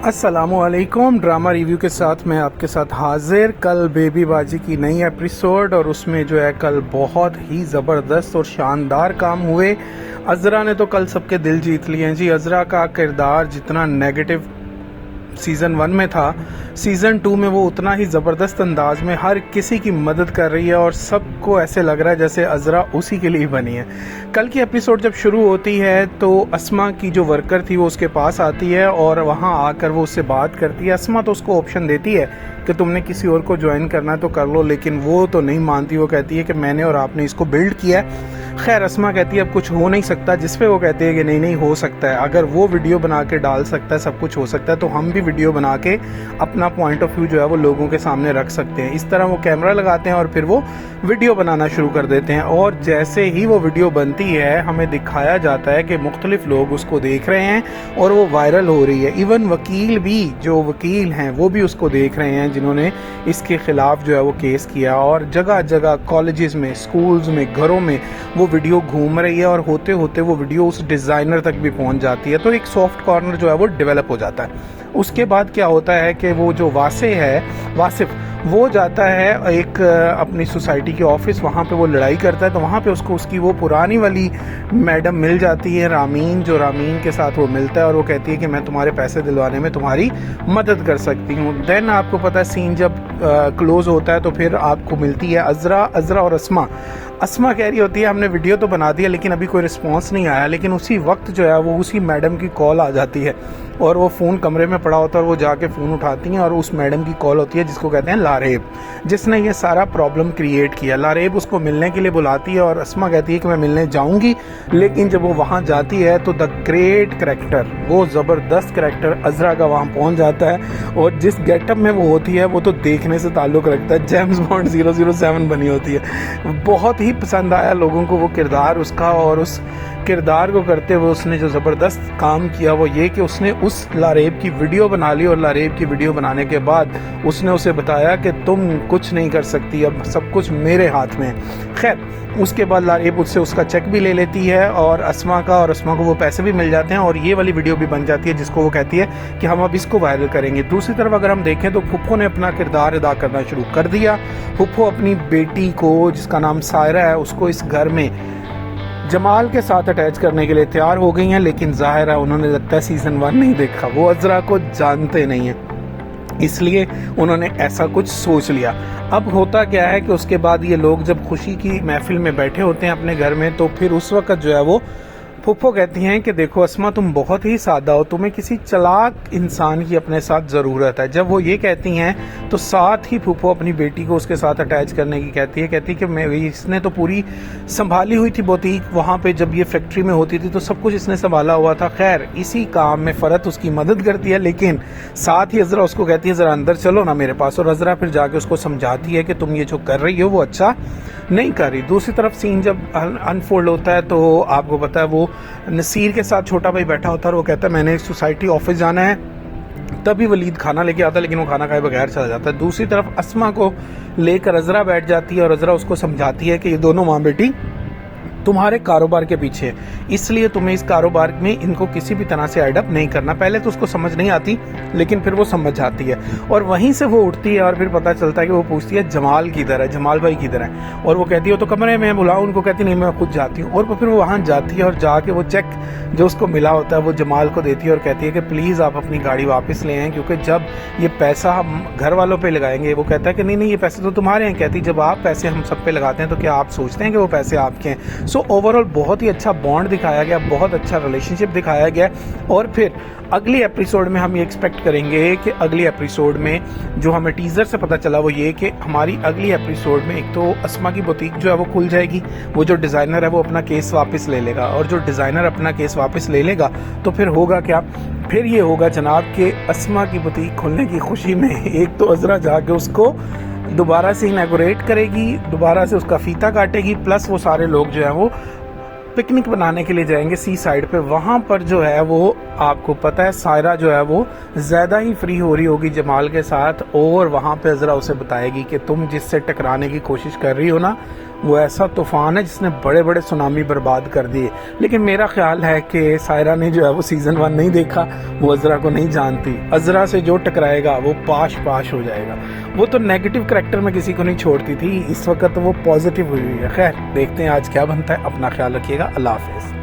अस्सलामुअलैकुम। Drama review के साथ मैं आपके साथ हाजिर। कल बेबी बाजी की नई एपिसोड और उसमें जो है कल बहुत ही ज़बरदस्त और शानदार काम हुए। अज़रा ने तो कल सबके दिल जीत लिए हैं जी। अज़रा का किरदार जितना नेगेटिव सीज़न 1 में था, सीज़न 2 में वो उतना ही ज़बरदस्त अंदाज में हर किसी की मदद कर रही है और सबको ऐसे लग रहा है जैसे अज़रा उसी के लिए बनी है। कल की एपिसोड जब शुरू होती है तो अस्मा की जो वर्कर थी वो उसके पास आती है और वहाँ आकर वो उससे बात करती है। अस्मा तो उसको ऑप्शन देती है कि तुमने किसी और को ज्वाइन करना है तो कर लो, लेकिन वो तो नहीं मानती। वो कहती है कि मैंने और आपने इसको बिल्ड किया है। खैर, अस्मा कहती है अब कुछ हो नहीं सकता, जिस पे वो कहती है कि नहीं हो सकता है। अगर वो वीडियो बना के डाल सकता है, सब कुछ हो सकता है, तो हम भी वीडियो बना के अपना पॉइंट ऑफ व्यू जो है वो लोगों के सामने रख सकते हैं। इस तरह वो कैमरा लगाते हैं और फिर वो वीडियो बनाना शुरू कर देते हैं। और जैसे ही वो वीडियो बनती है हमें दिखाया जाता है कि मुख्तलिफ लोग उसको देख रहे हैं और वो वायरल हो रही है। इवन वकील भी, जो वकील हैं वो भी उसको देख रहे हैं जिन्होंने इसके खिलाफ जो है वो केस किया। और जगह जगह कॉलेजेस में, स्कूल्स में, घरों में वो वीडियो घूम रही है और होते होते वो वीडियो उस डिज़ाइनर तक भी पहुंच जाती है। तो एक सॉफ्ट कॉर्नर जो है वो डेवलप हो जाता है। उसके बाद क्या होता है कि वो जो वासिफ वो जाता है एक अपनी सोसाइटी के ऑफिस, वहाँ पे वो लड़ाई करता है। तो वहाँ पे उसको उसकी वो पुरानी वाली मैडम मिल जाती है, रामीन के साथ वो मिलता है और वो कहती है कि मैं तुम्हारे पैसे दिलवाने में तुम्हारी मदद कर सकती हूँ। देन आपको पता है सीन जब क्लोज होता है तो फिर आपको मिलती है अज़रा और अस्मा कह रही होती है हमने वीडियो तो बना दिया लेकिन अभी कोई रिस्पांस नहीं आया। लेकिन उसी वक्त जो है वो उसी मैडम की कॉल आ जाती है और वो फ़ोन कमरे में पड़ा होता है और वो जाके फ़ोन उठाती हैं और उस मैडम की कॉल होती है जिसको कहते हैं लारेब, जिसने ये सारा प्रॉब्लम क्रिएट किया। लारेब उसको मिलने के लिए बुलाती है और अस्मा कहती है कि मैं मिलने जाऊंगी। लेकिन जब वो वहाँ जाती है तो द ग्रेट करैक्टर, वो ज़बरदस्त करैक्टर अज़रा का वहाँ पहुँच जाता है और जिस गेटअप में वो होती है वो तो देखने से ताल्लुक़ रखता है, जेम्स बॉन्ड 007 बनी होती है। बहुत ही पसंद आया लोगों को वो किरदार उसका। और उस किरदार को करते हुए उसने जो ज़बरदस्त काम किया वो ये कि उसने उस लारेब की वीडियो बना ली और लारेब की वीडियो बनाने के बाद उसने उसे बताया कि तुम कुछ नहीं कर सकती, अब सब कुछ मेरे हाथ में है। खैर, उसके बाद लारेब उससे उसका चेक भी ले लेती है और अस्मा को वो पैसे भी मिल जाते हैं और ये वाली वीडियो भी बन जाती है जिसको वो कहती है कि हम अब इसको वायरल करेंगे। दूसरी तरफ अगर हम देखें तो फुप्पो ने अपना किरदार अदा करना शुरू कर दिया। फुप्पो अपनी बेटी को, जिसका नाम सायरा है, उसको इस घर में जमाल के साथ अटैच करने के लिए तैयार हो गई हैं। लेकिन जाहिर है उन्होंने लगता है सीज़न 1 नहीं देखा, वो अज़रा को जानते नहीं हैं, इसलिए उन्होंने ऐसा कुछ सोच लिया। अब होता क्या है कि उसके बाद ये लोग जब खुशी की महफिल में बैठे होते हैं अपने घर में, तो फिर उस वक्त जो है वो फुप्पो कहती हैं कि देखो अस्मा, तुम बहुत ही सादा हो, तुम्हें किसी चालाक इंसान की अपने साथ ज़रूरत है। जब वो ये कहती हैं तो साथ ही फुप्पो अपनी बेटी को उसके साथ अटैच करने की कहती है कि मैं, इसने तो पूरी संभाली हुई थी बुटीक, वहाँ पे जब ये फैक्ट्री में होती थी तो सब कुछ इसने संभाला हुआ था। खैर, इसी काम में फ़रत उसकी मदद करती है, लेकिन साथ ही अज़रा उसको कहती है ज़रा अंदर चलो ना मेरे पास। और अज़रा फिर जाके उसको समझाती है कि तुम ये जो कर रही हो वो अच्छा नहीं कर रही। दूसरी तरफ सीन जब अनफोल्ड होता है तो आपको पता है वो नसीर के साथ छोटा भाई बैठा होता है और वो कहता है मैंने सोसाइटी ऑफिस जाना है। तभी वलीद खाना लेके आता है लेकिन वो खाना खाए बगैर चला जाता है। दूसरी तरफ अस्मा को लेकर अज़रा बैठ जाती है और अज़रा उसको समझाती है कि ये दोनों माँ बेटी तुम्हारे कारोबार के पीछे, इसलिए तुम्हें इस कारोबार में इनको किसी भी तरह से एडअप नहीं करना। पहले तो उसको समझ नहीं आती लेकिन फिर वो समझ आती है और वहीं से वो उठती है और फिर पता चलता है कि वो पूछती है जमाल किधर है, जमाल भाई किधर है। और वो कहती है तो कमरे में बुलाओ उनको, कहती नहीं मैं खुद जाती हूँ। और फिर वो वहाँ जाती है और जाके वो चेक जो उसको मिला होता है वो जमाल को देती है और कहती है कि प्लीज़ आप अपनी गाड़ी वापस ले आएँ, क्योंकि जब ये पैसा हम घर वालों पे लगाएंगे। वो कहता है कि नहीं ये पैसे तो तुम्हारे हैं। कहती जब आप पैसे हम सब पे लगाते हैं तो क्या आप सोचते हैं कि वो पैसे आपके हैं। सो ओवरऑल बहुत ही अच्छा बॉन्ड दिखाया गया, बहुत अच्छा रिलेशनशिप दिखाया गया। और फिर अगली एपिसोड में हम ये एक्सपेक्ट करेंगे कि अगली एपिसोड में जो हमें टीज़र से पता चला वो ये कि हमारी अगली एपिसोड में एक तो अस्मा की बुटीक जो है वो खुल जाएगी, वो जो डिज़ाइनर है वो अपना केस वापस ले लेगा और जो डिज़ाइनर अपना केस वापस ले लेगा तो फिर होगा क्या, फिर ये होगा जनाब कि अस्मा की बुटीक खुलने की खुशी में एक तो अज़रा जाके उसको दोबारा से इनॉग्रेट करेगी, दोबारा से उसका फीता काटेगी, प्लस वो सारे लोग जो है वो पिकनिक बनाने के लिए जाएंगे सी साइड पे। वहाँ पर जो है वो आपको पता है सायरा जो है वो ज़्यादा ही फ्री हो रही होगी जमाल के साथ और वहाँ पे अज़रा उसे बताएगी कि तुम जिससे टकराने की कोशिश कर रही हो ना वो ऐसा तूफान है जिसने बड़े बड़े सुनामी बर्बाद कर दिए। लेकिन मेरा ख्याल है कि सायरा ने जो है वो सीज़न 1 नहीं देखा, वो अज़रा को नहीं जानती। अज़रा से जो टकराएगा वो पाश पाश हो जाएगा। वो तो नेगेटिव करैक्टर में किसी को नहीं छोड़ती थी, इस वक्त वो पॉजिटिव हुई है। खैर देखते हैं आज क्या बनता है। अपना ख्याल रखिएगा। अल्लाह हाफ़िज़।